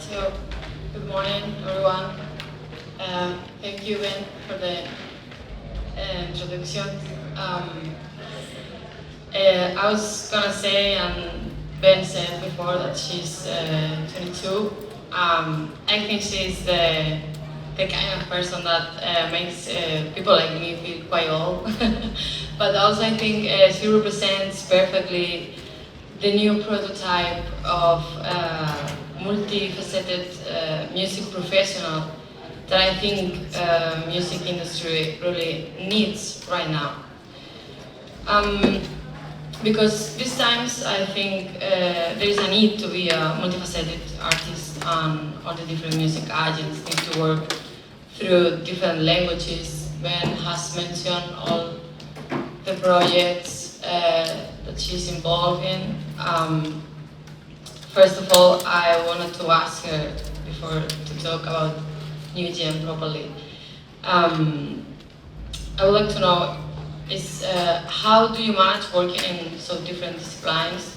So, good morning, everyone. Thank you, Ben, for the introduction. I was gonna say, and Ben said before that she's 22. I think she's the kind of person that makes people like me feel quite old. But also, I think she represents perfectly the new prototype of multifaceted music professional that I think music industry really needs right now. Because these times I think there is a need to be a multifaceted artist, and all the different music agents need to work through different languages. Ben has mentioned all the projects that she's involved in. First of all, I wanted to ask her before to talk about New Gen properly. I would like to know is how do you manage working in so different disciplines?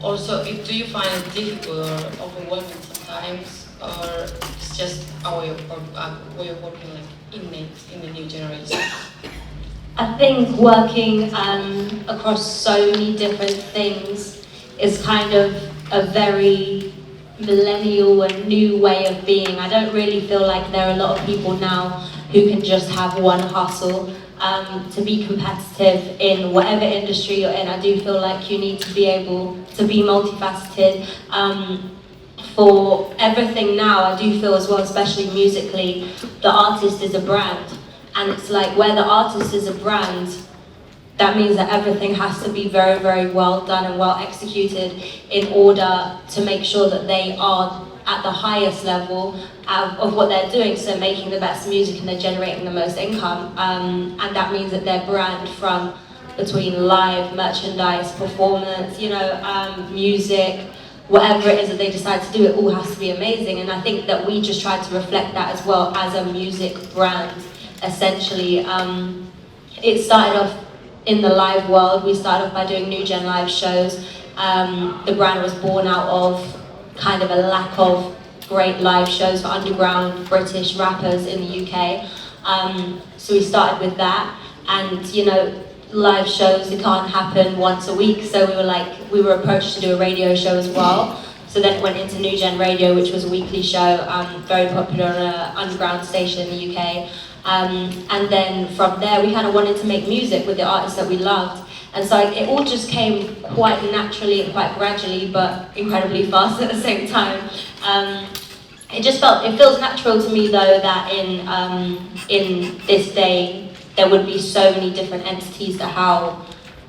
Also, do you find it difficult or overwhelming sometimes, or it's just a way of working like innate in the new generation? I think working across so many different things is kind of a very millennial and new way of being. I don't really feel like there are a lot of people now who can just have one hustle. To be competitive in whatever industry you're in, I do feel like you need to be able to be multifaceted. For everything now, I do feel as well, especially musically, the artist is a brand. And it's like where the artist is a brand, that means that everything has to be very, very well done and well executed in order to make sure that they are at the highest level of what they're doing, so making the best music and they're generating the most income. And that means that their brand, from between live, merchandise, performance, music, whatever it is that they decide to do, it all has to be amazing. And I think that we just try to reflect that as well as a music brand. Essentially, it started off in the live world. We started off by doing New Gen live shows. The brand was born out of kind of a lack of great live shows for underground British rappers in the UK. So we started with that, and live shows, it can't happen once a week, so we were approached to do a radio show as well. So then it went into New Gen Radio, which was a weekly show, very popular on an underground station in the UK. And then from there, we kind of wanted to make music with the artists that we loved. And so it all just came quite naturally and quite gradually, but incredibly fast at the same time. It feels natural to me though that in this day, there would be so many different entities to how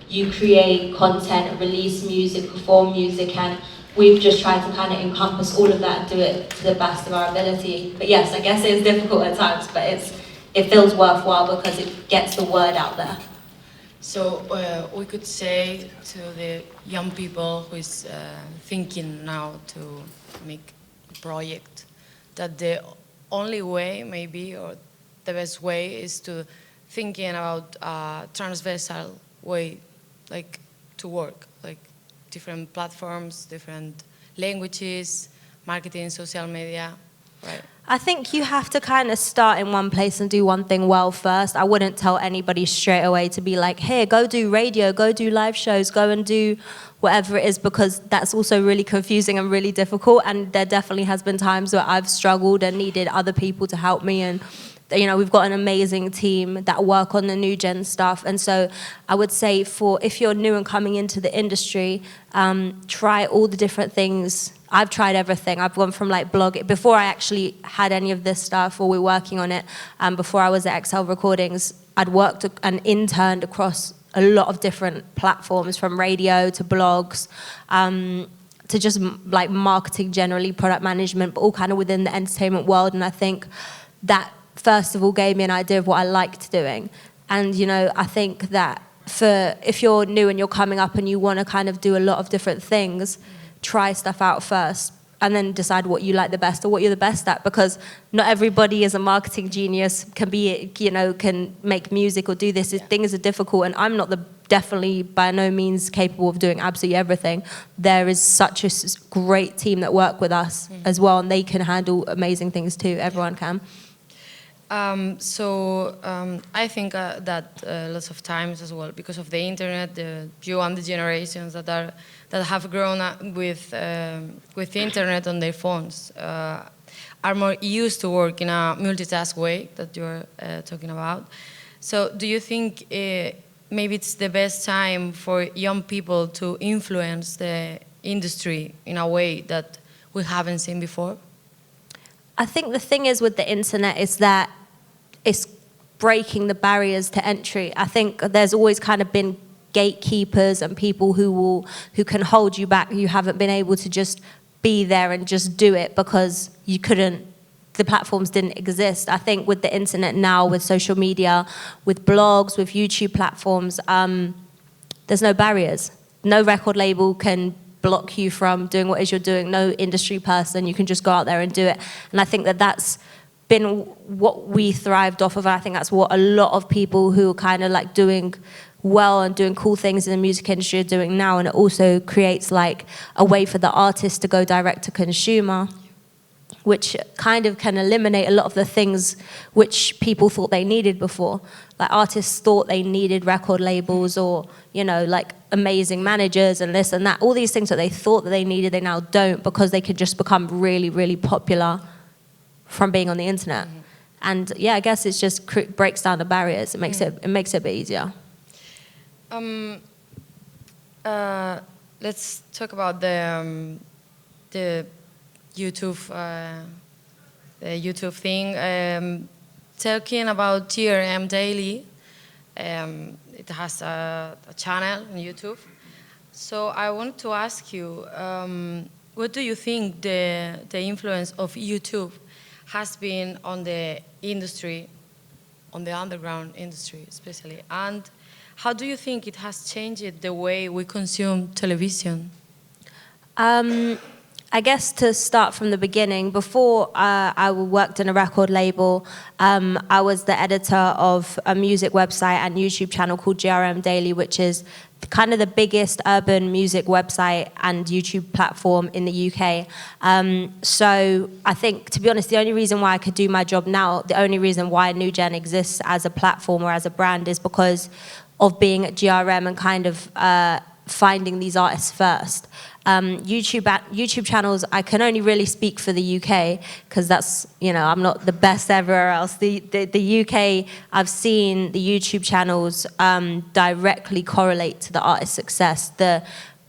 you create content, release music, perform music, and we've just tried to kind of encompass all of that and do it to the best of our ability. But yes, I guess it's difficult at times, but it feels worthwhile because it gets the word out there. So we could say to the young people who is thinking now to make a project that the only way maybe, or the best way, is to thinking about a transversal way like to work, like different platforms, different languages, marketing, social media, right? I think you have to kind of start in one place and do one thing well first. I wouldn't tell anybody straight away to be like, here, go do radio, go do live shows, go and do whatever it is, because that's also really confusing and really difficult. And there definitely has been times where I've struggled and needed other people to help me. And we've got an amazing team that work on the New Gen stuff. And so I would say if you're new and coming into the industry, try all the different things. I've tried everything. I've gone from blog, before I actually had any of this stuff or we're working on it, before I was at XL Recordings, I'd worked and interned across a lot of different platforms, from radio to blogs, to just marketing generally, product management, but all kind of within the entertainment world. And I think that first of all gave me an idea of what I liked doing. And I think that if you're new and you're coming up and you want to kind of do a lot of different things, try stuff out first. and then decide what you like the best or what you're the best at, because not everybody is a marketing genius, can make music or do this. Things are difficult, and I'm not definitely by no means capable of doing absolutely everything. There is such a great team that work with us as well, and they can handle amazing things too. Everyone can. I think that lots of times as well, because of the internet, you and the generations that have grown up with the internet on their phones are more used to work in a multitask way that you're talking about. So do you think maybe it's the best time for young people to influence the industry in a way that we haven't seen before? I think the thing is with the internet is that it's breaking the barriers to entry. I think there's always kind of been gatekeepers and people who can hold you back. You haven't been able to just be there and just do it because you couldn't, the platforms didn't exist. I think with the internet now, with social media, with blogs, with YouTube platforms, there's no barriers. No record label can block you from doing what it is you're doing. No industry person, you can just go out there and do it. And I think that that's been what we thrived off of. I think that's what a lot of people who are kind of like doing well and doing cool things in the music industry are doing now. And it also creates like a way for the artist to go direct to consumer, which kind of can eliminate a lot of the things which people thought they needed before. Like artists thought they needed record labels or, like amazing managers and this and that. All these things that they thought that they needed, they now don't, because they could just become really, really popular from being on the internet. And yeah, I guess it just breaks down the barriers. It makes it a bit easier. Let's talk about the YouTube thing. Talking about GRM Daily, it has a channel on YouTube. So I want to ask you, what do you think the influence of YouTube has been on the industry, on the underground industry especially, and how do you think it has changed the way we consume television? I guess to start from the beginning, before I worked in a record label, I was the editor of a music website and YouTube channel called GRM Daily, which is kind of the biggest urban music website and YouTube platform in the UK. So I think, to be honest, the only reason why I could do my job now, the only reason why New Gen exists as a platform or as a brand is because of being at GRM and kind of finding these artists first. YouTube channels, I can only really speak for the UK because that's, I'm not the best everywhere else. The UK, I've seen the YouTube channels directly correlate to the artist's success. The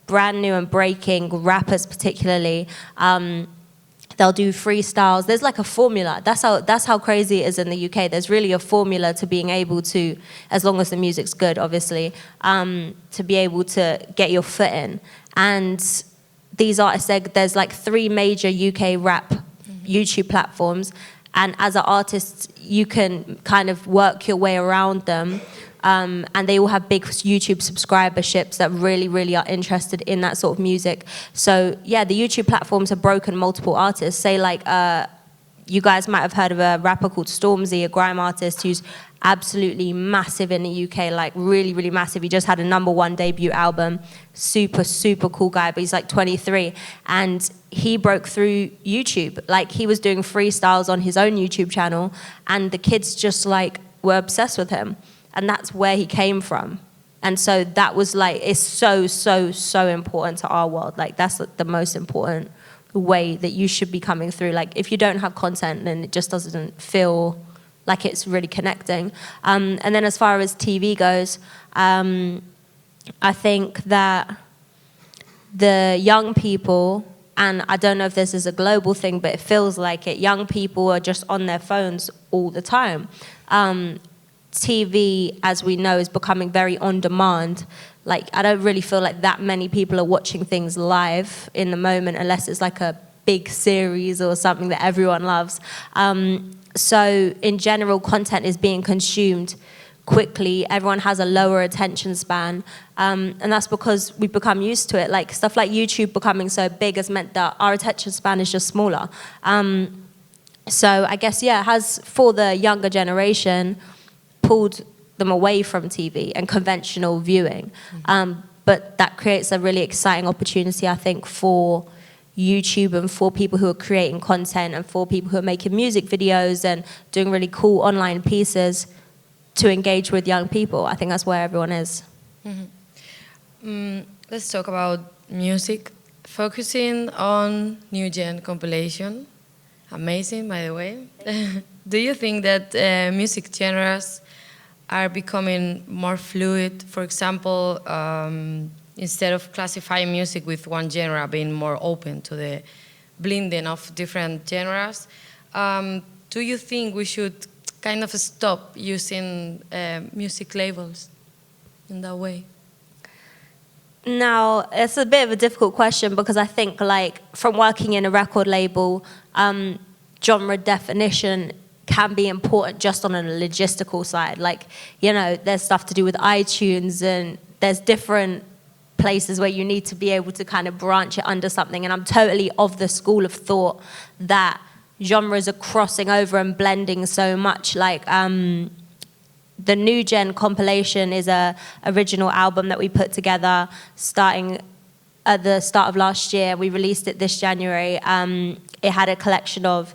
brand new and breaking rappers particularly, they'll do freestyles. There's like a formula. That's how crazy it is in the UK. There's really a formula to being able to, as long as the music's good, obviously, to be able to get your foot in. And these artists, there's like 3 major UK rap YouTube platforms, and as an artist, you can kind of work your way around them. And they all have big YouTube subscriberships that really, really are interested in that sort of music. So yeah, the YouTube platforms have broken multiple artists. Say like, you guys might have heard of a rapper called Stormzy, a grime artist who's absolutely massive in the UK, like really, really massive. He just had a #1 debut album. Super, super cool guy, but he's like 23. And he broke through YouTube. Like he was doing freestyles on his own YouTube channel, and the kids just like were obsessed with him. And that's where he came from. And so that was like, it's so, so, so important to our world. Like that's the most important way that you should be coming through. Like if you don't have content, then it just doesn't feel like it's really connecting. And then as far as TV goes, I think that the young people, and I don't know if this is a global thing, but it feels like it, young people are just on their phones all the time. TV, as we know, is becoming very on demand. Like, I don't really feel like that many people are watching things live in the moment unless it's like a big series or something that everyone loves. So in general, content is being consumed quickly. Everyone has a lower attention span, and that's because we've become used to it. Like stuff like YouTube becoming so big has meant that our attention span is just smaller. So I guess, yeah, it has, for the younger generation, pulled them away from TV and conventional viewing. But that creates a really exciting opportunity, I think, for YouTube and for people who are creating content and for people who are making music videos and doing really cool online pieces to engage with young people. I think that's where everyone is. Let's talk about music. Focusing on new Gen Compilation. Amazing, by the way. Do you think that music genres are becoming more fluid? For example, instead of classifying music with one genre, being more open to the blending of different genres, do you think we should kind of stop using music labels in that way? Now, it's a bit of a difficult question because I think, like, from working in a record label, genre definition can be important just on a logistical side. Like, you know, there's stuff to do with iTunes and there's different places where you need to be able to kind of branch it under something. And I'm totally of the school of thought that genres are crossing over and blending so much. Like, the New Gen Compilation is a original album that we put together starting at the start of last year. We released it this January. It had a collection of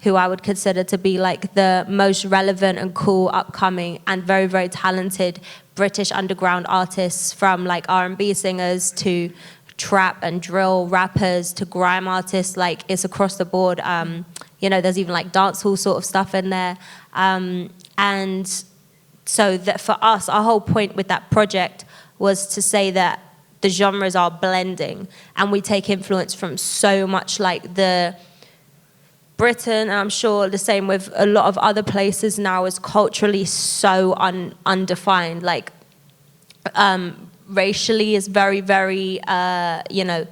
who I would consider to be like the most relevant and cool, upcoming and very, very talented British underground artists, from like R&B singers to trap and drill rappers to grime artists. Like, it's across the board. You know, there's even like dancehall sort of stuff in there. And so that for us, our whole point with that project was to say that the genres are blending and we take influence from so much, like the Britain, and I'm sure the same with a lot of other places now, is culturally so undefined. Like, racially is very, very, you know,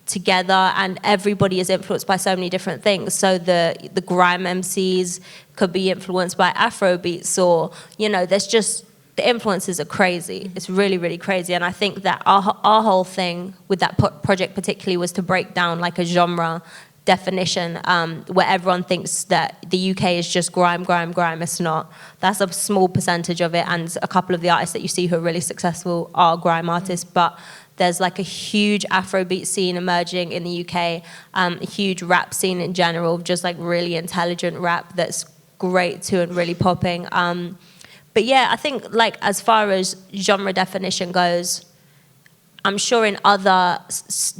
together, and everybody is influenced by so many different things. So the grime MCs could be influenced by Afro beats, or, you know, there's just, the influences are crazy. It's really, really crazy. And I think that our whole thing with that project particularly was to break down like a genre definition, where everyone thinks that the UK is just grime. It's not. That's a small percentage of it, and a couple of the artists that you see who are really successful are grime artists, but there's like a huge Afrobeat scene emerging in the UK, a huge rap scene in general, just like really intelligent rap that's great too and really popping. But yeah, I think like as far as genre definition goes, I'm sure in other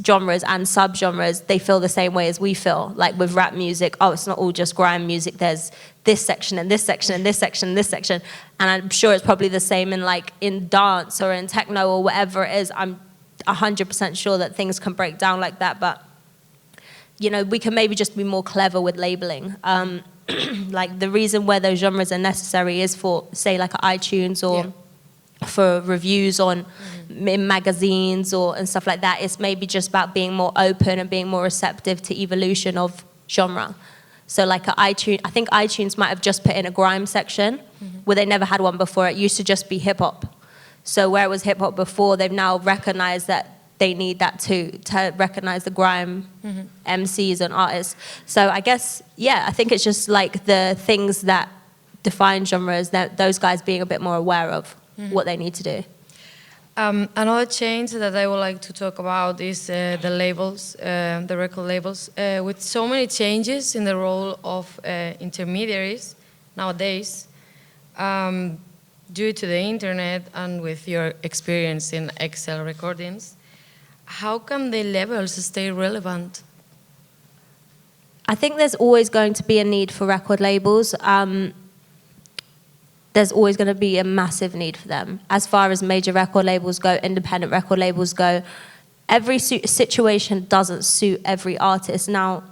genres and sub-genres, they feel the same way as we feel. Like with rap music, oh, it's not all just grime music. There's this section and this section and this section and this section. And I'm sure it's probably the same in like in dance or in techno or whatever it is. I'm 100% sure that things can break down like that. But, you know, we can maybe just be more clever with labeling. Like the reason where those genres are necessary is for, say, like iTunes or for reviews on in magazines or and stuff like that. It's maybe just about being more open and being more receptive to evolution of genre. So like iTunes, I think iTunes might have just put in a grime section where they never had one before. It used to just be hip hop. So where it was hip hop before, they've now recognized that they need that too, to recognize the grime MCs and artists. So I guess, yeah, I think it's just like the things that define genres, that those guys being a bit more aware of what they need to do. Another change that I would like to talk about is the labels, the record labels. With so many changes in the role of intermediaries nowadays, due to the internet and with your experience in Excel recordings, how can the labels stay relevant? I think there's always going to be a need for record labels. There's always going to be a massive need for them. As far as major record labels go, independent record labels go, every situation doesn't suit every artist. Now,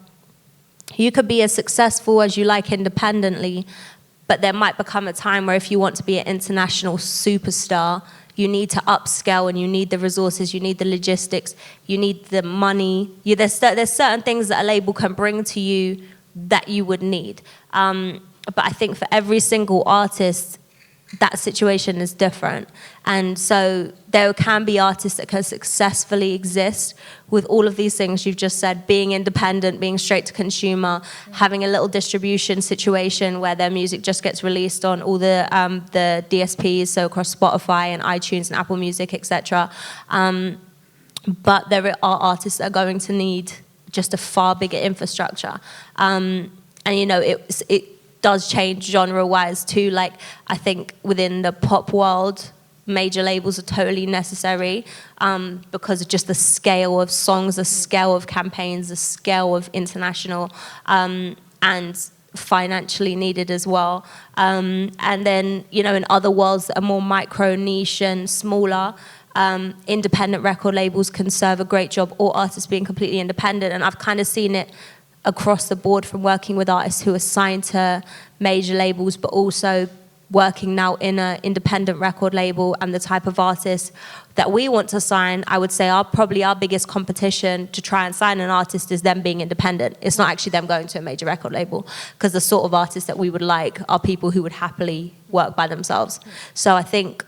you could be as successful as you like independently, but there might become a time where if you want to be an international superstar, you need to upscale and you need the resources, you need the logistics, you need the money. There's certain things that a label can bring to you that you would need. But I think for every single artist, that situation is different. And so there can be artists that can successfully exist with all of these things you've just said, being independent, being straight to consumer, having a little distribution situation where their music just gets released on all the DSPs, so across Spotify and iTunes and Apple Music, etc. But there are artists that are going to need just a far bigger infrastructure. And you know, it does change genre-wise too. Like, I think within the pop world, major labels are totally necessary because of just the scale of songs, the scale of campaigns, the scale of international, and financially needed as well. And then, you know, in other worlds that are more micro, niche and smaller, independent record labels can serve a great job, or artists being completely independent. And I've kind of seen it across the board from working with artists who are signed to major labels, but also working now in an independent record label. And the type of artists that we want to sign, I would say probably our biggest competition to try and sign an artist is them being independent. It's not actually them going to a major record label, because the sort of artists that we would like are people who would happily work by themselves. So I think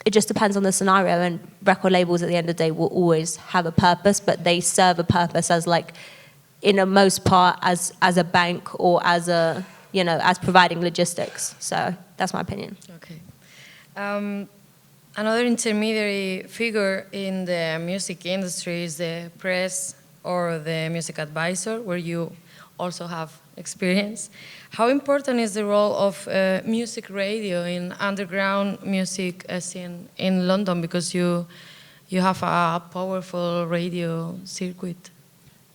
it just depends on the scenario, and record labels at the end of the day will always have a purpose, but they serve a purpose as, like, in the most part as a bank, or as a, you know, as providing logistics. So that's my opinion. Okay. Another intermediary figure in the music industry is the press or the music advisor, where you also have experience. How important is the role of music radio in underground music scene in London? Because you have a powerful radio circuit.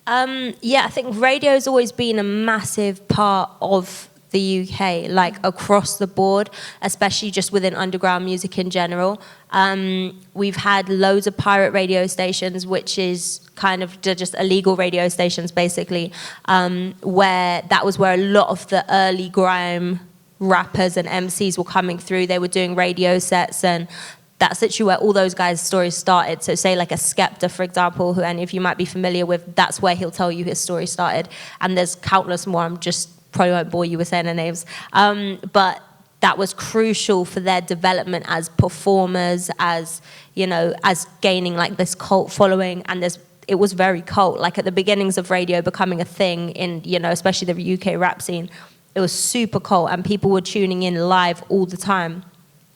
Yeah, I think radio's always been a massive part of the UK, like across the board, especially just within underground music in general. We've had loads of pirate radio stations, which is kind of just illegal radio stations, basically, where that was where a lot of the early grime rappers and MCs were coming through. They were doing radio sets, and that's literally where all those guys' stories started. So say like a Skepta, for example, who any of you might be familiar with, that's where he'll tell you his story started. And there's countless more. I'm just probably won't bore you with saying their names. But that was crucial for their development as performers, as, you know, as gaining like this cult following. And it was very cult. Like at the beginnings of radio becoming a thing in, you know, especially the UK rap scene, it was super cult, and people were tuning in live all the time.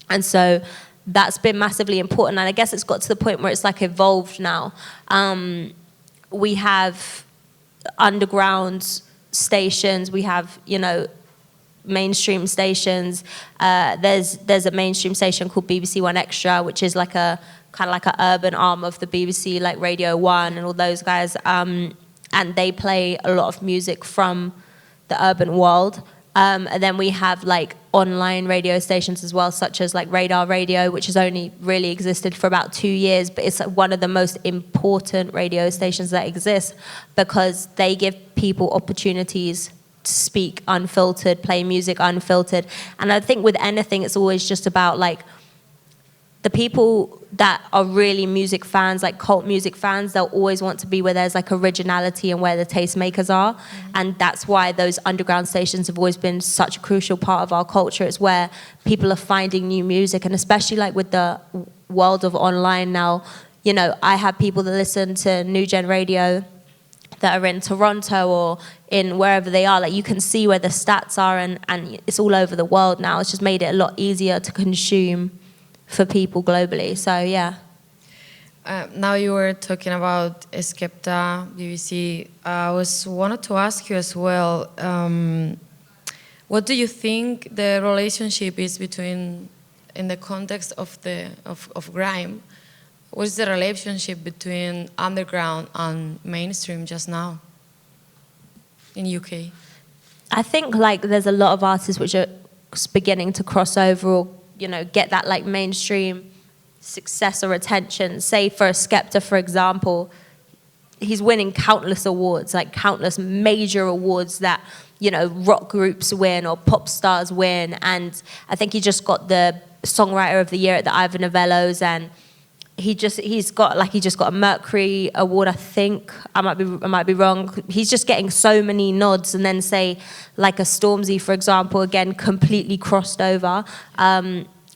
And so that's been massively important, and I guess it's got to the point where it's like evolved now. We have underground stations, we have, you know, mainstream stations. There's a mainstream station called BBC One Extra, which is like a kind of like an urban arm of the BBC, like Radio 1 and all those guys. And they play a lot of music from the urban world. And then we have like online radio stations as well, such as like Radar Radio, which has only really existed for about 2 years, but it's one of the most important radio stations that exist, because they give people opportunities to speak unfiltered, play music unfiltered. And I think with anything, it's always just about like the people that are really music fans, like cult music fans, they'll always want to be where there's like originality and where the tastemakers are. Mm-hmm. And that's why those underground stations have always been such a crucial part of our culture. It's where people are finding new music, and especially like with the world of online now, you know, I have people that listen to New Gen Radio that are in Toronto or in wherever they are. Like you can see where the stats are, and it's all over the world now. It's just made it a lot easier to consume for people globally. So yeah. Now you were talking about Skepta, BBC. I wanted to ask you as well, what do you think the relationship is between, in the context of grime, what is the relationship between underground and mainstream just now in UK? I think like there's a lot of artists which are beginning to cross over, or, you know, get that like mainstream success or attention. Say for a Skepta, for example, he's winning countless awards, like countless major awards that, you know, rock groups win or pop stars win. And I think he just got the Songwriter of the Year at the Ivor Novellos, and he just got a Mercury award, I think. I might be wrong. He's just getting so many nods. And then say like a Stormzy, for example, again completely crossed over.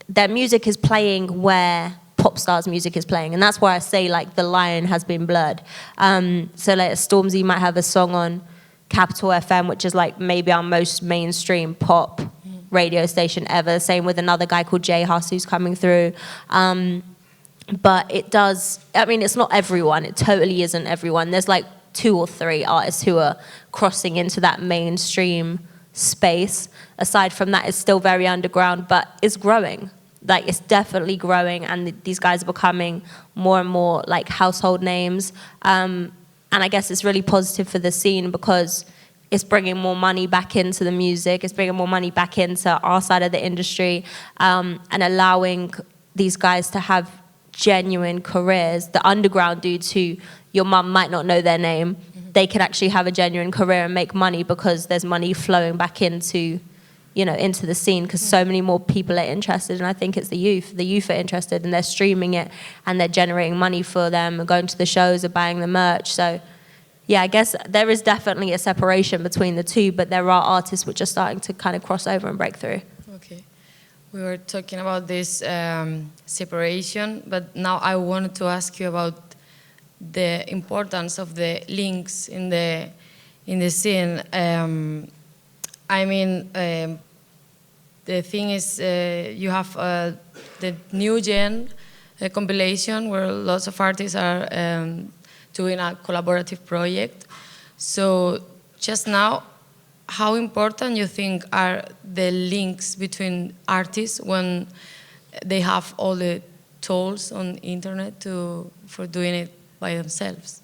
their music is playing where pop stars' music is playing, and that's why I say like the line has been blurred. So like Stormzy might have a song on Capital FM, which is like maybe our most mainstream pop radio station ever. Same with another guy called Jay Huss who's coming through. But it does, I mean, it's not everyone. It totally isn't everyone. There's like 2 or 3 artists who are crossing into that mainstream space. Aside from that, it's still very underground, but it's growing. Like, it's definitely growing, and these guys are becoming more and more like household names. And I guess it's really positive for the scene because it's bringing more money back into the music. It's bringing more money back into our side of the industry, and allowing these guys to have genuine careers. The underground dudes who your mum might not know their name, they can actually have a genuine career and make money because there's money flowing back into, you know, into the scene because so many more people are interested. And I think it's the youth. The youth are interested and they're streaming it and they're generating money for them and going to the shows or buying the merch. So yeah, I guess there is definitely a separation between the two, but there are artists which are starting to kind of cross over and break through. Okay. We were talking about this separation, but now I wanted to ask you about the importance of the links in the scene. I mean, the thing is, you have the new Gen compilation where lots of artists are doing a collaborative project. So just now, how important you think are the links between artists when they have all the tools on the internet for doing it by themselves?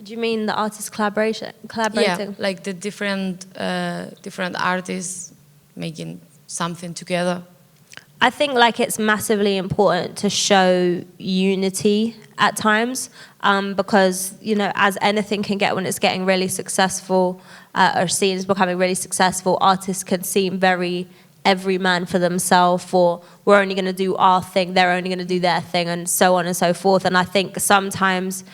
Do you mean the artist collaborating? Yeah, like the different artists making something together. I think like it's massively important to show unity at times because, you know, as anything can get when it's getting really successful or scene is becoming really successful, artists can seem very every man for themselves, or we're only going to do our thing, they're only going to do their thing, and so on and so forth. And I think sometimes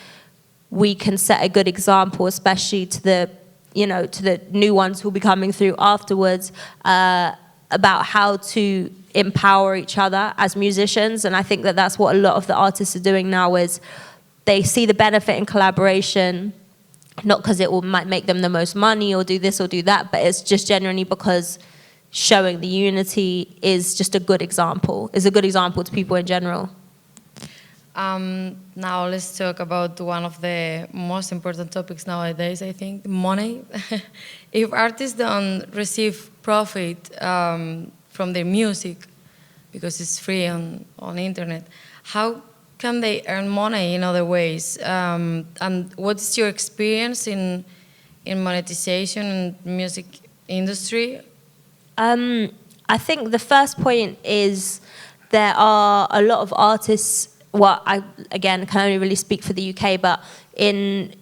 we can set a good example, especially to the, you know, to the new ones who'll be coming through afterwards, about how to empower each other as musicians. And I think that that's what a lot of the artists are doing now, is they see the benefit in collaboration, not because it might make them the most money or do this or do that, but it's just genuinely because showing the unity is just a good example, is a good example to people in general. Now let's talk about one of the most important topics nowadays, I think, money. If artists don't receive profit from their music, because it's free on the internet, how can they earn money in other ways? And what's your experience in monetization in music industry? I think the first point is there are a lot of artists. Well, I, again, can only really speak for the UK, but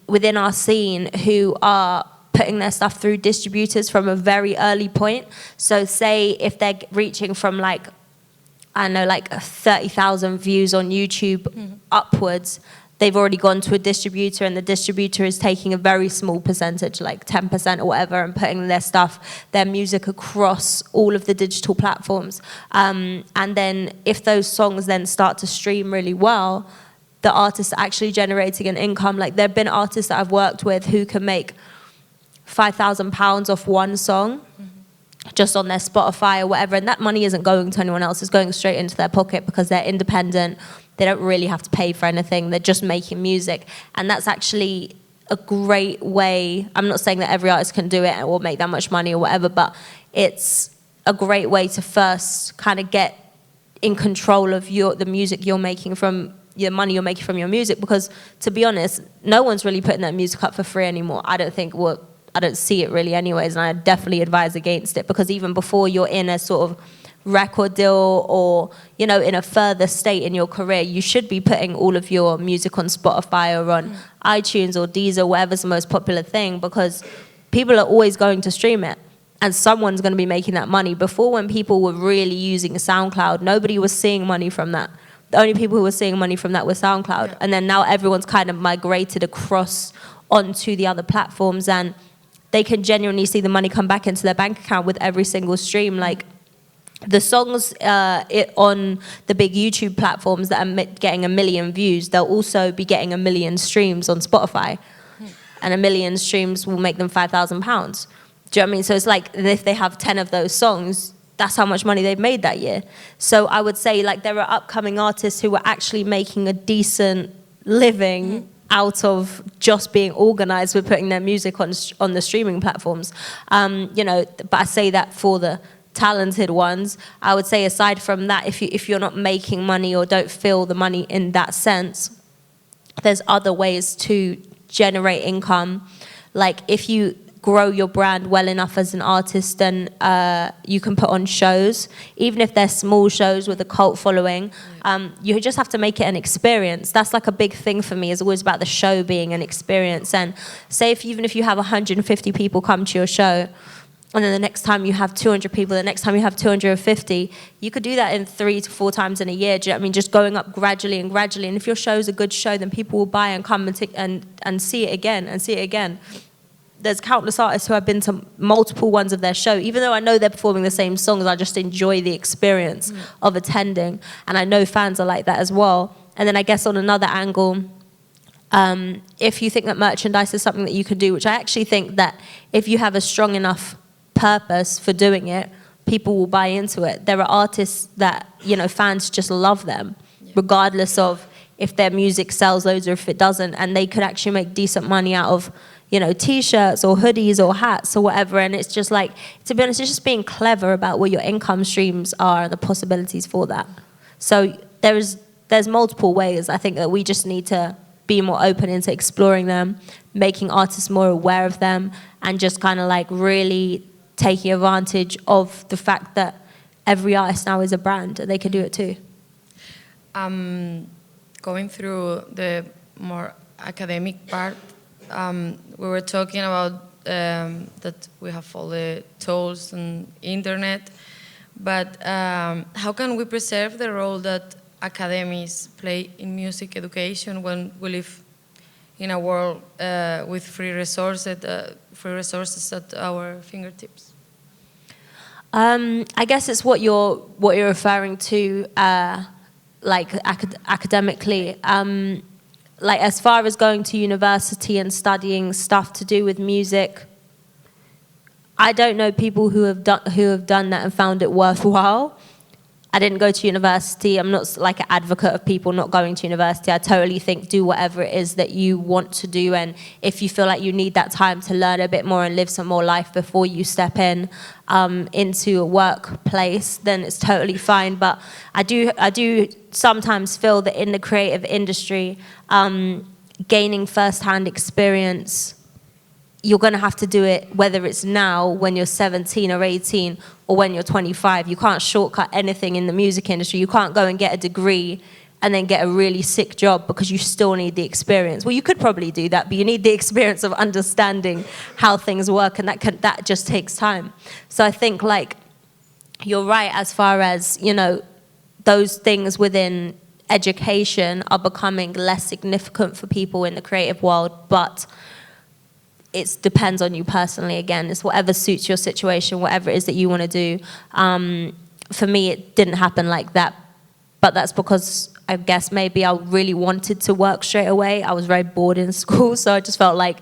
within our scene who are putting their stuff through distributors from a very early point. So say if they're reaching from like, I don't know, like 30,000 views on YouTube upwards, they've already gone to a distributor and the distributor is taking a very small percentage, like 10% or whatever, and putting their stuff, their music across all of the digital platforms. And then if those songs then start to stream really well, the artist are actually generating an income. Like there have been artists that I've worked with who can make £5,000 off one song, just on their Spotify or whatever, and that money isn't going to anyone else, it's going straight into their pocket because they're independent, they don't really have to pay for anything, they're just making music. And that's actually a great way, I'm not saying that every artist can do it or make that much money or whatever, but it's a great way to first kind of get in control of the music you're making from, the money you're making from your music, because to be honest, no one's really putting their music up for free anymore. I don't see it really anyways, and I definitely advise against it, because even before you're in a sort of record deal or, you know, in a further state in your career, you should be putting all of your music on Spotify or on iTunes or Deezer, whatever's the most popular thing, because people are always going to stream it and someone's going to be making that money. Before, when people were really using SoundCloud, nobody was seeing money from that. The only people who were seeing money from that were SoundCloud. And then now everyone's kind of migrated across onto the other platforms, and they can genuinely see the money come back into their bank account with every single stream. Like, the songs on the big YouTube platforms that are getting 1 million views, they'll also be getting 1 million streams on Spotify. And 1 million streams will make them £5,000. Do you know what I mean? So it's like if they have 10 of those songs, that's how much money they've made that year. So I would say like there are upcoming artists who are actually making a decent living out of just being organized with putting their music on the streaming platforms. You know, but I say that for the talented ones. I would say aside from that, if you're not making money or don't feel the money in that sense, there's other ways to generate income. Like if you grow your brand well enough as an artist, then you can put on shows, even if they're small shows with a cult following. You just have to make it an experience. That's like a big thing for me, is always about the show being an experience. And say even if you have 150 people come to your show, and then the next time you have 200 people, the next time you have 250, you could do that in 3 to 4 times in a year. Do you know what I mean? Just going up gradually and gradually. And if your show's a good show, then people will buy and come and see it again and see it again. There's countless artists who have been to multiple ones of their show. Even though I know they're performing the same songs, I just enjoy the experience of attending. And I know fans are like that as well. And then I guess on another angle, if you think that merchandise is something that you could do, which I actually think that if you have a strong enough purpose for doing it, people will buy into it. There are artists that, you know, fans just love them, regardless of if their music sells loads or if it doesn't, and they could actually make decent money out of, you know, t-shirts or hoodies or hats or whatever. And it's just like, to be honest, it's just being clever about what your income streams are and the possibilities for that. So there's multiple ways. I think that we just need to be more open into exploring them, making artists more aware of them, and just kind of like really taking advantage of the fact that every artist now is a brand and they can do it too. Going through the more academic part, we were talking about that we have all the tools and internet, but how can we preserve the role that academies play in music education when we live in a world with free resources at our fingertips? I guess it's what you're referring to, like academically. Like as far as going to university and studying stuff to do with music, I don't know people who have done that and found it worthwhile. I didn't go to university. I'm not like an advocate of people not going to university. I totally think do whatever it is that you want to do, and if you feel like you need that time to learn a bit more and live some more life before you step into a workplace, then it's totally fine. But I do sometimes feel that in the creative industry, gaining first-hand experience, you're going to have to do it whether it's now when you're 17 or 18 or when you're 25. You can't shortcut anything in the music industry. You can't go and get a degree and then get a really sick job because you still need the experience. Well, you could probably do that, but you need the experience of understanding how things work, and that just takes time. So I think like you're right as far as, you know, those things within education are becoming less significant for people in the creative world, but it depends on you personally. Again, it's whatever suits your situation, whatever it is that you want to do. For me, it didn't happen like that, but that's because I guess maybe I really wanted to work straight away. I was very bored in school, so I just felt like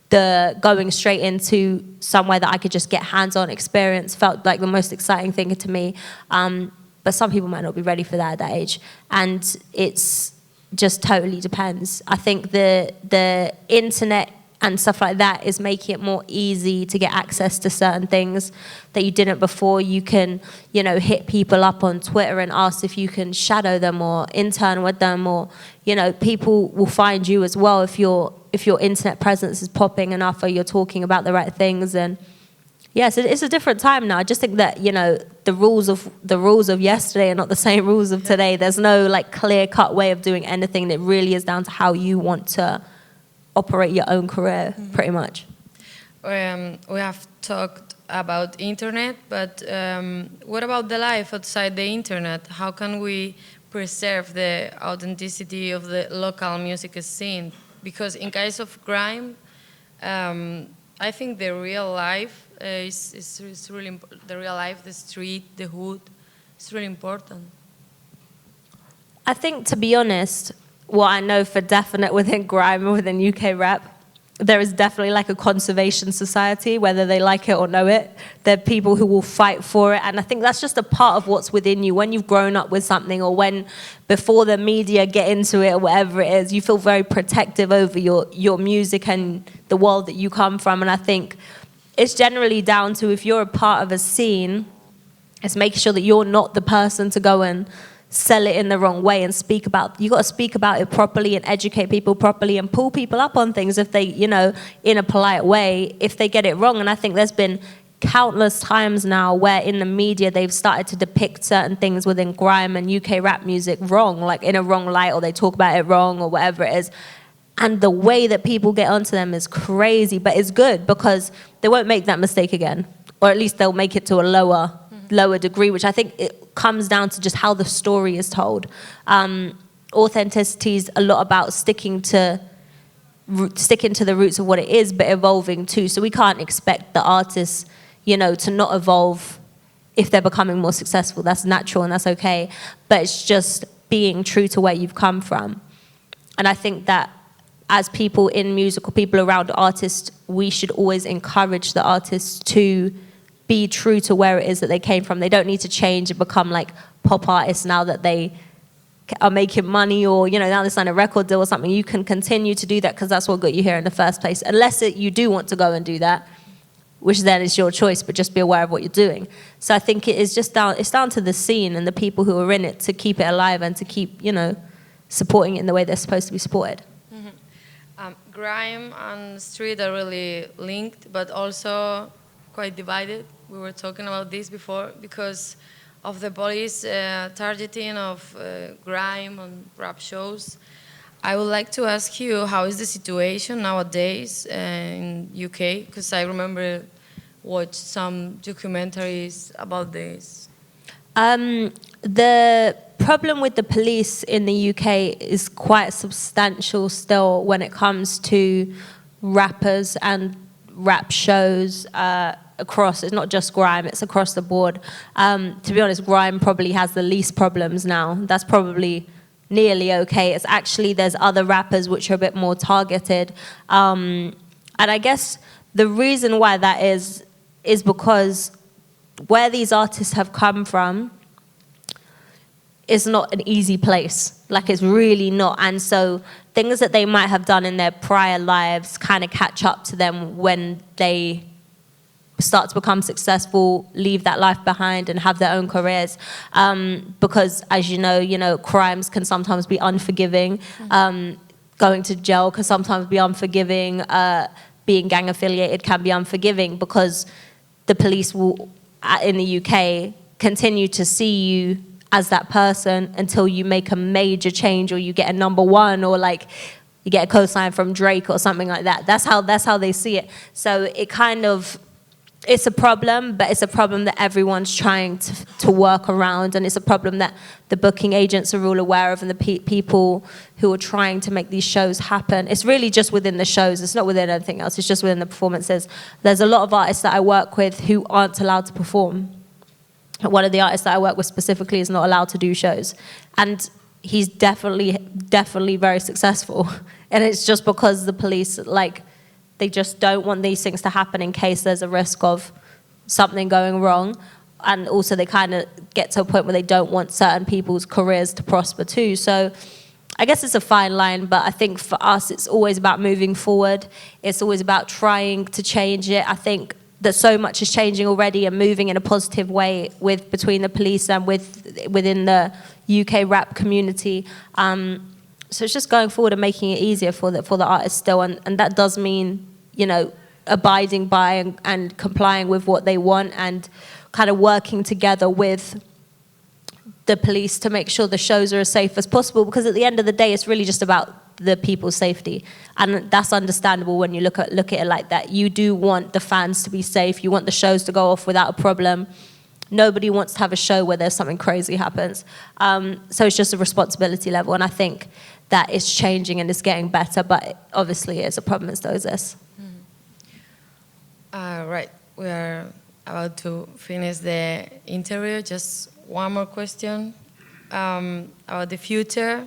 going straight into somewhere that I could just get hands-on experience felt like the most exciting thing to me. But some people might not be ready for that at that age, and it's just totally depends. I think the internet and stuff like that is making it more easy to get access to certain things that you didn't before. You can, you know, hit people up on Twitter and ask if you can shadow them or intern with them, or, you know, people will find you as well if your internet presence is popping enough or you're talking about the right things. And yes, it's a different time now. I just think that, you know, the rules of yesterday are not the same rules of today. There's no like clear-cut way of doing anything. It really is down to how you want to operate your own career, pretty much. We have talked about internet, but what about the life outside the internet? How can we preserve the authenticity of the local music scene? Because in case of grime, I think the real life is really important. The real life, the street, the hood, it's really important. I think, to be honest, what I know for definite within grime and within UK rap, there is definitely like a conservation society, whether they like it or know it. There are people who will fight for it, and I think that's just a part of what's within you. When you've grown up with something, or when before the media get into it or whatever it is, you feel very protective over your music and the world that you come from. And I think it's generally down to, if you're a part of a scene, it's making sure that you're not the person to go and sell it in the wrong way and you got to speak about it properly and educate people properly and pull people up on things if they, in a polite way, if they get it wrong. And I think there's been countless times now where in the media they've started to depict certain things within grime and UK rap music wrong, like in a wrong light, or they talk about it wrong or whatever it is. And the way that people get onto them is crazy, but it's good because they won't make that mistake again, or at least they'll make it to a lower degree, which I think it comes down to just how the story is told. Authenticity is a lot about sticking to the roots of what it is, but evolving too. So we can't expect the artists, to not evolve if they're becoming more successful. That's natural and that's okay. But it's just being true to where you've come from. And I think that as people in music or people around artists, we should always encourage the artists to be true to where it is that they came from. They don't need to change and become like pop artists now that they are making money, or now they sign a record deal or something. You can continue to do that because that's what got you here in the first place, unless you do want to go and do that, which then is your choice, but just be aware of what you're doing. So I think it is just down to the scene and the people who are in it to keep it alive and to keep supporting it in the way they're supposed to be supported. Grime and street are really linked, but also quite divided. We were talking about this before because of the police targeting of grime on rap shows. I would like to ask you, how is the situation nowadays in UK? Because I remember watched some documentaries about this. The problem with the police in the UK is quite substantial still when it comes to rappers and rap shows across. It's not just grime, it's across the board. To be honest, grime probably has the least problems now. That's probably nearly okay. It's actually, there's other rappers which are a bit more targeted. And I guess the reason why that is because where these artists have come from is not an easy place. Like, it's really not. And so things that they might have done in their prior lives kind of catch up to them when they start to become successful, leave that life behind and have their own careers. Because as you know, crimes can sometimes be unforgiving. Going to jail can sometimes be unforgiving. Being gang affiliated can be unforgiving because the police will, in the UK, continue to see you as that person until you make a major change, or you get a #1, or like you get a co-sign from Drake or something like that. That's how they see it. So it kind of, it's a problem, but it's a problem that everyone's trying to work around, and it's a problem that the booking agents are all aware of, and the people who are trying to make these shows happen. It's really just within the shows. It's not within anything else. It's just within the performances. There's a lot of artists that I work with who aren't allowed to perform. One of the artists that I work with specifically is not allowed to do shows, and he's definitely very successful. And it's just because the police, like, they just don't want these things to happen in case there's a risk of something going wrong. And also they kind of get to a point where they don't want certain people's careers to prosper too. So I guess it's a fine line, but I think for us, it's always about moving forward. It's always about trying to change it. I think that so much is changing already and moving in a positive way between the police and within the UK rap community. So it's just going forward and making it easier for the artists still, and that does mean, abiding by and complying with what they want, and kind of working together with the police to make sure the shows are as safe as possible, because at the end of the day, it's really just about the people's safety. And that's understandable when you look at it like that. You do want the fans to be safe. You want the shows to go off without a problem. Nobody wants to have a show where there's something crazy happens. So it's just a responsibility level, and I think that it's changing and it's getting better, but obviously it's a problem that still exists. Right, we are about to finish the interview. Just one more question about the future.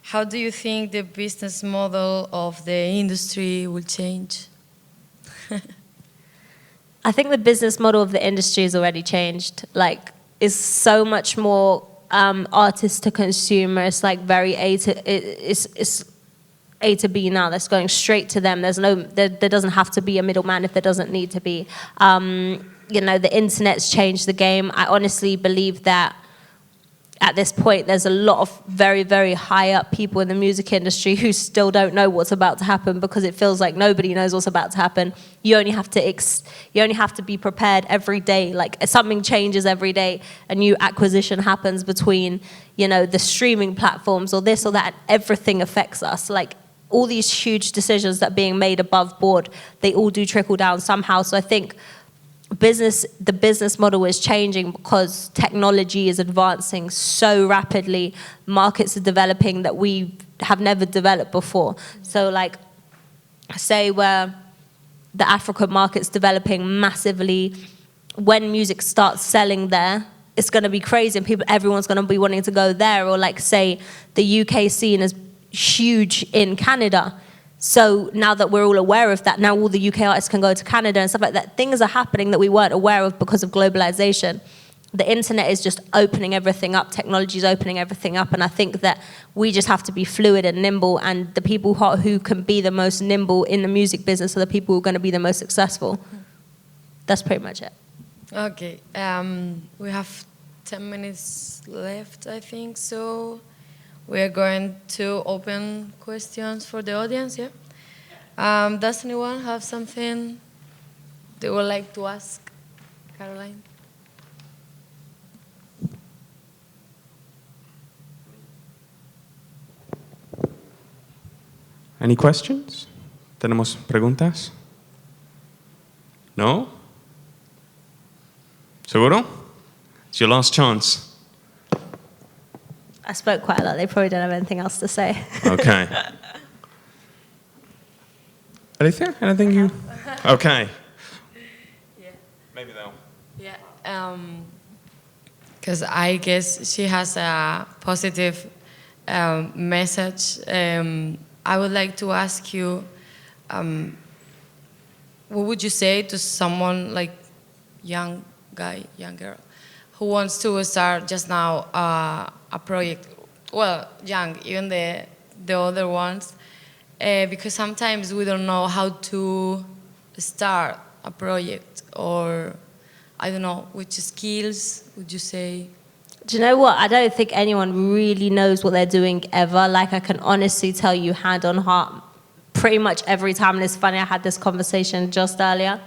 How do you think the business model of the industry will change? I think the business model of the industry has already changed. Like, it's so much more artist to consumer. It's like very it's A to B now. That's going straight to them. There doesn't have to be a middleman if there doesn't need to be. The internet's changed the game. I honestly believe that at this point, there's a lot of very, very high up people in the music industry who still don't know what's about to happen because it feels like nobody knows what's about to happen. You only have to be prepared every day. Like, something changes every day, a new acquisition happens between, the streaming platforms or this or that, and everything affects us. Like, all these huge decisions that are being made above board, they all do trickle down somehow. So I think the business model is changing because technology is advancing so rapidly. Markets are developing that we have never developed before. So, like, say where the African market's developing massively, when music starts selling there, it's going to be crazy, and everyone's going to be wanting to go there. Or, like, say the UK scene is huge in Canada. So now that we're all aware of that, now all the UK artists can go to Canada and stuff like that. Things are happening that we weren't aware of because of globalization. The internet is just opening everything up. Technology is opening everything up. And I think that we just have to be fluid and nimble. And the people who can be the most nimble in the music business are the people who are going to be the most successful. That's pretty much it. Okay. We have 10 minutes left, I think. So we're going to open questions for the audience, yeah? Does anyone have something they would like to ask Caroline? Any questions? ¿Tenemos preguntas? No? ¿Seguro? It's your last chance. I spoke quite a lot. They probably don't have anything else to say. Okay. Alicia, anything you? Okay. Yeah. Maybe they'll. Yeah. Because I guess she has a positive message. I would like to ask you, what would you say to someone like young girl, who wants to start just now a project? Well, young, even the other ones, because sometimes we don't know how to start a project, or I don't know, which skills would you say? Do you know what? I don't think anyone really knows what they're doing ever. Like, I can honestly tell you, hand on heart, pretty much every time, and it's funny, I had this conversation just earlier,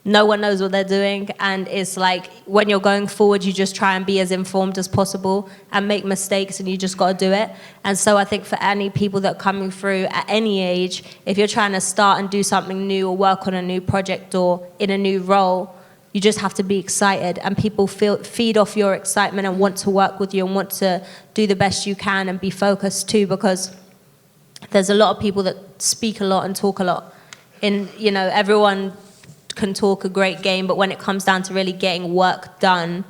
no one knows what they're doing, and it's like, when you're going forward, you just try and be as informed as possible and make mistakes, and you just got to do it. And so I think for any people that are coming through at any age, if you're trying to start and do something new or work on a new project or in a new role, you just have to be excited, and people feed off your excitement and want to work with you and want to do the best you can and be focused too, because there's a lot of people that speak a lot and talk a lot. Everyone can talk a great game, but when it comes down to really getting work done,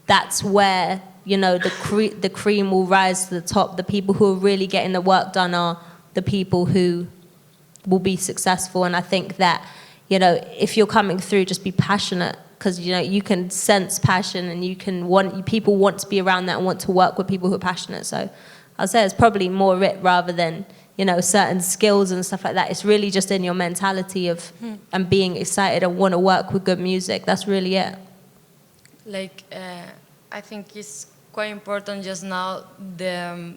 that's where, the cream will rise to the top. The people who are really getting the work done are the people who will be successful. And I think that, if you're coming through, just be passionate, because, you can sense passion, and people want to be around that and want to work with people who are passionate. So I'll say it's probably more it rather than, certain skills and stuff like that. It's really just in your mentality of and being excited and want to work with good music. That's really it. Like, I think it's quite important just now, the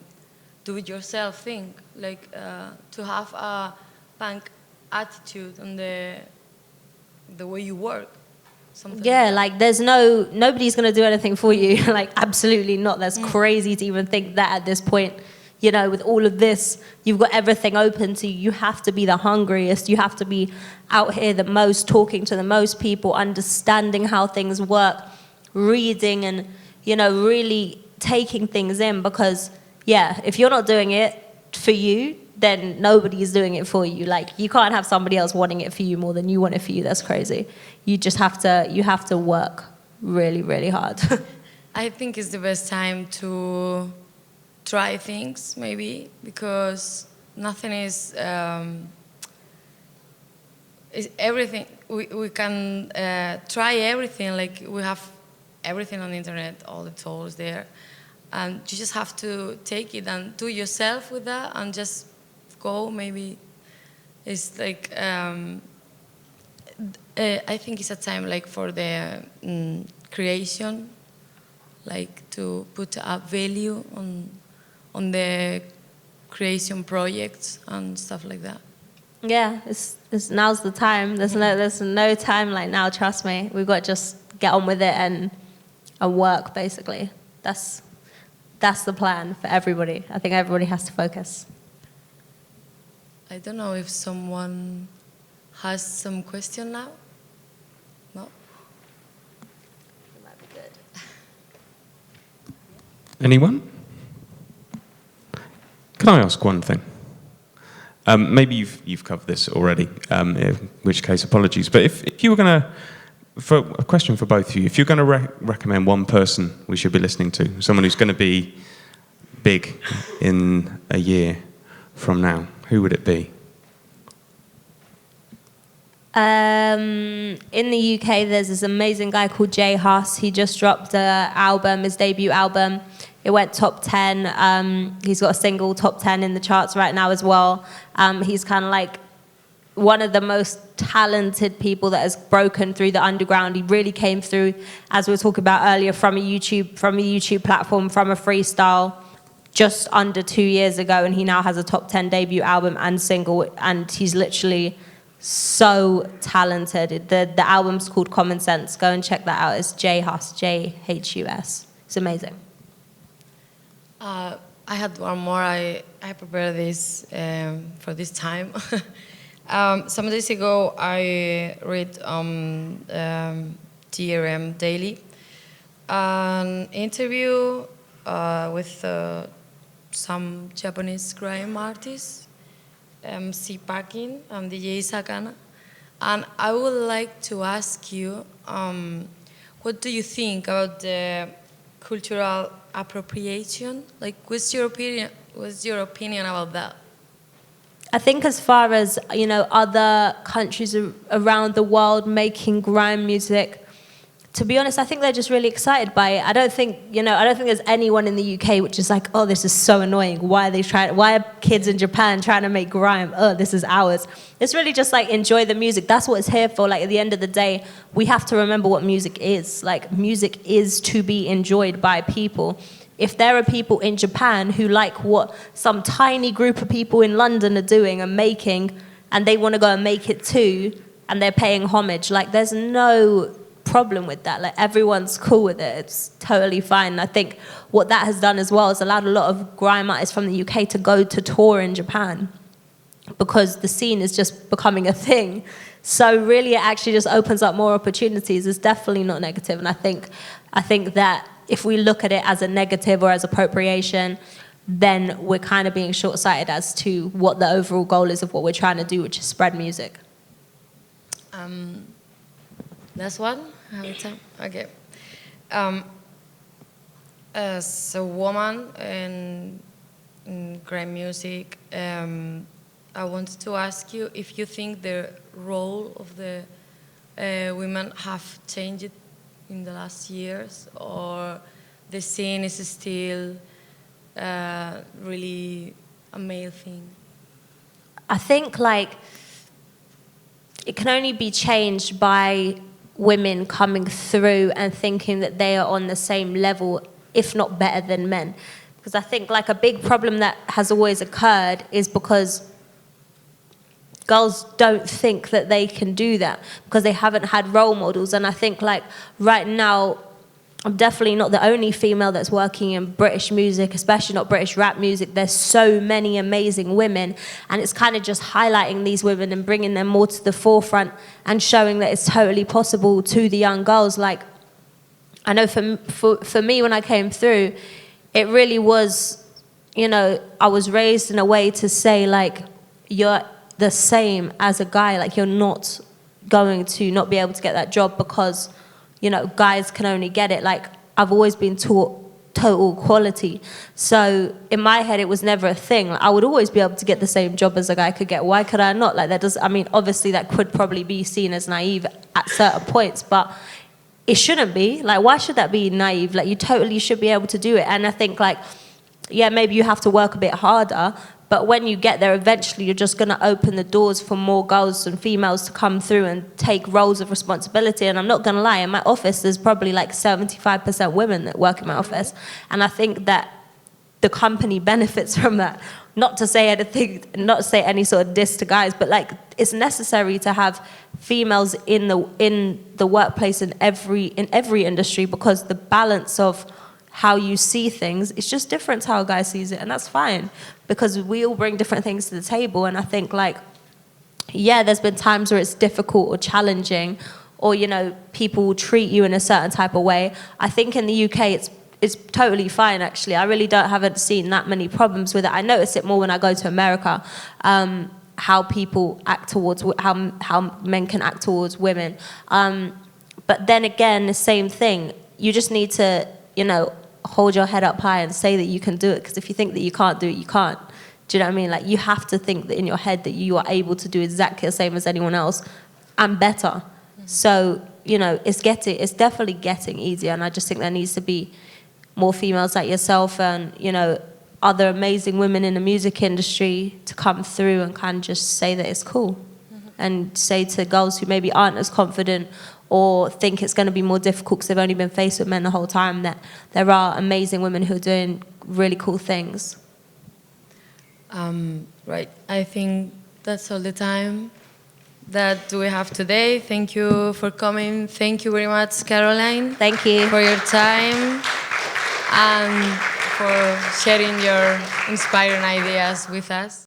do-it-yourself thing. Like, to have a punk attitude on the way you work. Yeah, like nobody's going to do anything for you. Like, absolutely not. That's crazy to even think that at this point. With all of this, you've got everything open to you. You have to be the hungriest. You have to be out here the most, talking to the most people, understanding how things work, reading and, really taking things in. Because, if you're not doing it for you, then nobody is doing it for you. Like, you can't have somebody else wanting it for you more than you want it for you. That's crazy. You have to work really, really hard. I think it's the best time to try things, maybe, because nothing is everything. We can try everything. Like, we have everything on the internet, all the tools there, and you just have to take it and do yourself with that, and just go. Maybe it's like I think it's a time like for the creation, like to put a value on the creation projects and stuff like that. Yeah, it's now's the time. There's no time like now. Trust me, we've got to just get on with it and work. Basically, that's the plan for everybody. I think everybody has to focus. I don't know if someone has some question now. No. That might be good. Anyone? Can I ask one thing? Maybe you've covered this already, in which case apologies. But if you were going to, for a question for both of you, if you're going to recommend one person we should be listening to, someone who's going to be big in a year from now, who would it be? In the UK, there's this amazing guy called Jay Huss. He just dropped an album, his debut album. It went top 10. He's got a single top 10 in the charts right now as well. He's kind of like one of the most talented people that has broken through the underground. He really came through, as we were talking about earlier, from a YouTube platform, from a freestyle, just under 2 years ago, and he now has a top 10 debut album and single, and he's literally so talented. The album's called Common Sense. Go and check that out. It's Jay Huss, Jhus. It's amazing. I had one more. I prepared this for this time. Some days ago, I read TRM Daily an interview with some Japanese grime artists, MC Pakin and DJ Sakana. And I would like to ask you, what do you think about the cultural appropriation? Like, what's your opinion about that? I think as far as, other countries around the world making grime music, to be honest, I think they're just really excited by it. I don't think there's anyone in the UK which is like, oh, this is so annoying. Why are kids in Japan trying to make grime? Oh, this is ours. It's really just like, enjoy the music. That's what it's here for. Like, at the end of the day, we have to remember what music is. Like, music is to be enjoyed by people. If there are people in Japan who like what some tiny group of people in London are doing and making, and they want to go and make it too, and they're paying homage, like, there's no problem with that. Like, everyone's cool with it. It's totally fine. I think what that has done as well is allowed a lot of grime artists from the UK to go to tour in Japan, because the scene is just becoming a thing. So really, it actually just opens up more opportunities. It's definitely not negative. And I think that if we look at it as a negative or as appropriation, then we're kind of being short-sighted as to what the overall goal is of what we're trying to do, which is spread music. Last one? How many time? Okay. As a woman in grime music, I wanted to ask you if you think the role of the women have changed in the last years, or the scene is still really a male thing? I think, like, it can only be changed by women coming through and thinking that they are on the same level, if not better than men. Because I think, like, a big problem that has always occurred is because girls don't think that they can do that because they haven't had role models. And I think, like, right now, I'm definitely not the only female that's working in British music, especially not British rap music. There's so many amazing women, and it's kind of just highlighting these women and bringing them more to the forefront and showing that it's totally possible to the young girls. Like, I know for me, when I came through, it really was, I was raised in a way to say, like, you're the same as a guy. Like, you're not going to not be able to get that job because guys can only get it. Like, I've always been taught total equality. So in my head, it was never a thing. Like, I would always be able to get the same job as a guy could get. Why could I not? Like, that does, I mean, obviously that could probably be seen as naive at certain points, but it shouldn't be. Like, why should that be naive? Like, you totally should be able to do it. And I think, like, yeah, maybe you have to work a bit harder, but when you get there, eventually you're just going to open the doors for more girls and females to come through and take roles of responsibility. And I'm not going to lie, in my office, there's probably like 75% women that work in my office. And I think that the company benefits from that. Not to say anything, not to say any sort of diss to guys, but like, it's necessary to have females in the workplace in every industry, because the balance of how you see things, it's just different to how a guy sees it, and that's fine, because we all bring different things to the table. And I think, like, yeah, there's been times where it's difficult or challenging, or, you know, people will treat you in a certain type of way. I think in the UK it's totally fine, actually. I really haven't seen that many problems with it. I notice it more when I go to America, how people act towards, how men can act towards women. But then again, the same thing. You just need to, you know, hold your head up high and say that you can do it, because if you think that you can't do it, you can't. Do you know what I mean? Like, you have to think that in your head that you are able to do exactly the same as anyone else and better. So, you know, it's definitely getting easier, and I just think there needs to be more females like yourself and, you know, other amazing women in the music industry to come through and kind of just say that it's cool. And say to girls who maybe aren't as confident or think it's going to be more difficult because they've only been faced with men the whole time, that there are amazing women who are doing really cool things. Right, I think that's all the time that we have today. Thank you for coming. Thank you very much, Caroline. Thank you. For your time and for sharing your inspiring ideas with us.